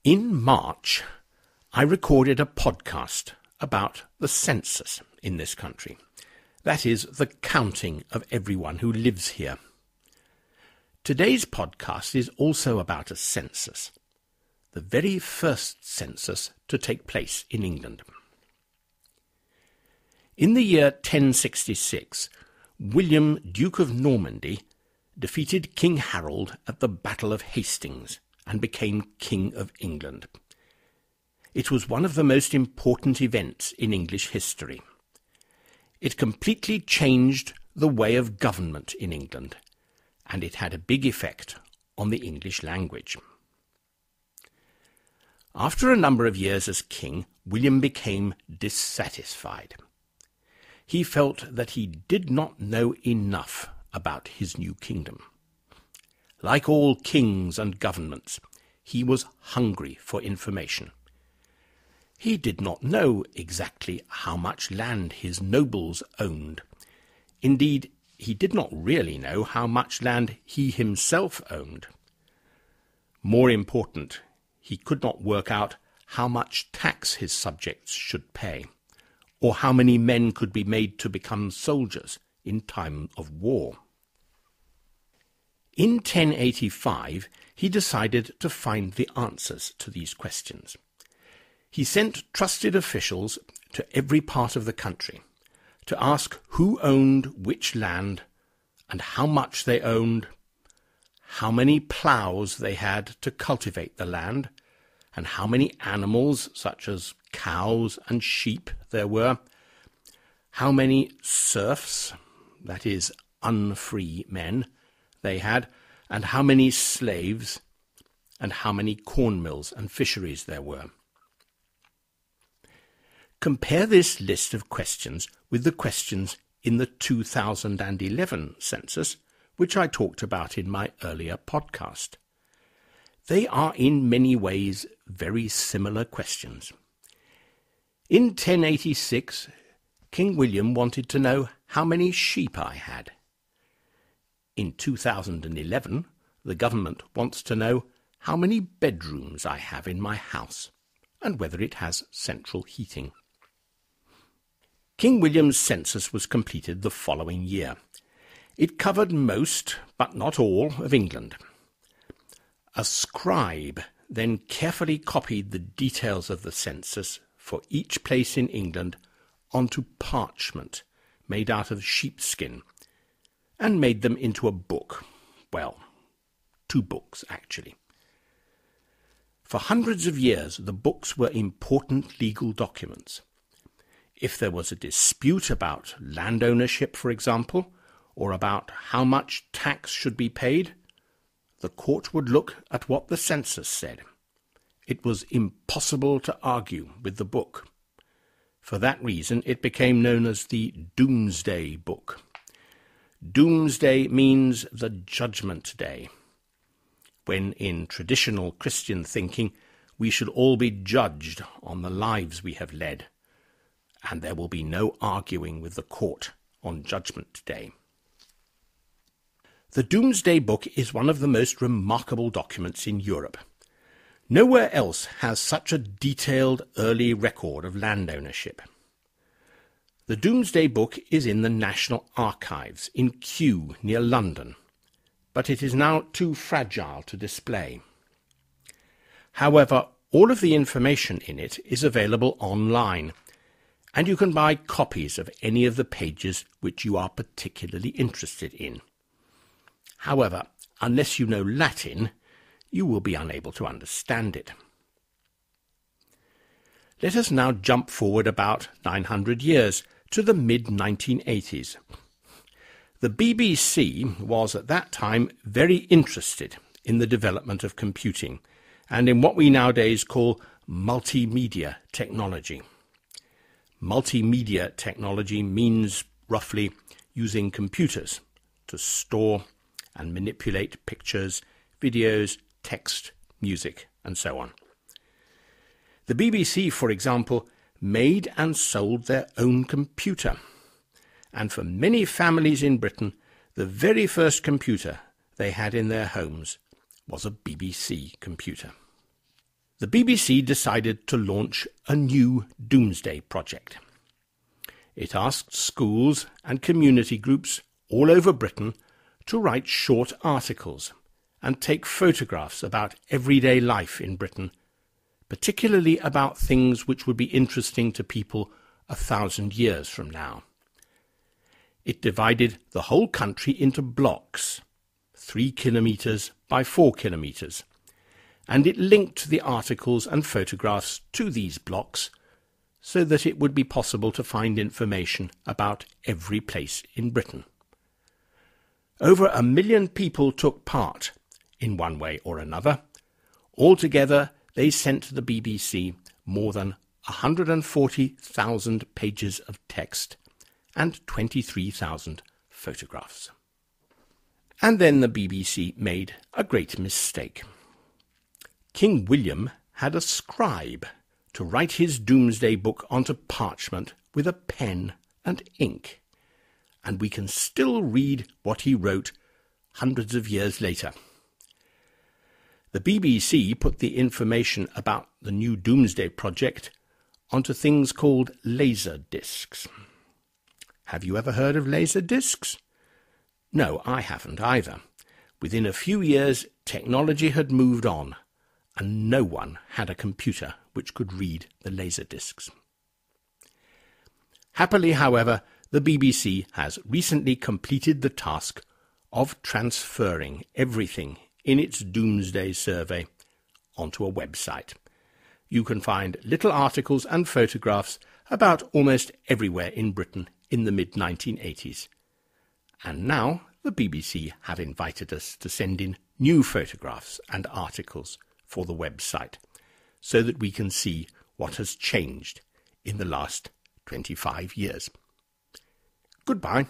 In March, I recorded a podcast about the census in this country. That is, the counting of everyone who lives here. Today's podcast is also about a census, the very first census to take place in England. In the year 1066, William, Duke of Normandy, defeated King Harold at the Battle of Hastings and became King of England. It was one of the most important events in English history. It completely changed the way of government in England, and it had a big effect on the English language. After a number of years as king, William became dissatisfied. He felt that he did not know enough about his new kingdom. Like all kings and governments, he was hungry for information. He did not know exactly how much land his nobles owned. Indeed, he did not really know how much land he himself owned. More important, he could not work out how much tax his subjects should pay, or how many men could be made to become soldiers in time of war. In 1085, he decided to find the answers to these questions. He sent trusted officials to every part of the country to ask who owned which land and how much they owned, how many ploughs they had to cultivate the land, and how many animals, such as cows and sheep, there were, how many serfs, that is, unfree men, they had, and how many slaves, and how many cornmills and fisheries there were. Compare this list of questions with the questions in the 2011 census, which I talked about in my earlier podcast. They are in many ways very similar questions. In 1086, King William wanted to know how many sheep I had. In 2011, the government wants to know how many bedrooms I have in my house and whether it has central heating. King William's census was completed the following year. It covered most, but not all, of England. A scribe then carefully copied the details of the census for each place in England onto parchment made out of sheepskin and made them into a book. Well, 2 books, actually. For hundreds of years, the books were important legal documents. If there was a dispute about land ownership, for example, or about how much tax should be paid, the court would look at what the census said. It was impossible to argue with the book. For that reason, it became known as the Domesday Book. Doomsday means the Judgment Day, when in traditional Christian thinking we should all be judged on the lives we have led, and there will be no arguing with the court on Judgment Day. The Domesday Book is one of the most remarkable documents in Europe. Nowhere else has such a detailed early record of land ownership. The Domesday Book is in the National Archives in Kew near London, but it is now too fragile to display. However, all of the information in it is available online, and you can buy copies of any of the pages which you are particularly interested in. However, unless you know Latin, you will be unable to understand it. Let us now jump forward about 900 years to the mid-1980s. The BBC was at that time very interested in the development of computing and in what we nowadays call multimedia technology. Multimedia technology means roughly using computers to store and manipulate pictures, videos, text, music, and so on. The BBC, for example, made and sold their own computer, and for many families in Britain, the very first computer they had in their homes was a BBC computer. the BBC decided to launch a new Domesday project. It asked schools and community groups all over Britain to write short articles and take photographs about everyday life in Britain, particularly about things which would be interesting to people 1,000 years from now. It divided the whole country into blocks, 3 kilometres by 4 kilometres, and it linked the articles and photographs to these blocks so that it would be possible to find information about every place in Britain. Over 1 million people took part in one way or another. Altogether, they sent to the BBC more than 140,000 pages of text and 23,000 photographs. And then the BBC made a great mistake. King William had a scribe to write his Domesday Book onto parchment with a pen and ink, and we can still read what he wrote hundreds of years later. The BBC put the information about the new Domesday project onto things called laser discs. Have you ever heard of laser discs? No, I haven't either. Within a few years, technology had moved on, and no one had a computer which could read the laser discs. Happily, however, the BBC has recently completed the task of transferring everything in its Domesday survey onto a website. You can find little articles and photographs about almost everywhere in Britain in the mid-1980s. And now the BBC have invited us to send in new photographs and articles for the website so that we can see what has changed in the last 25 years. Goodbye.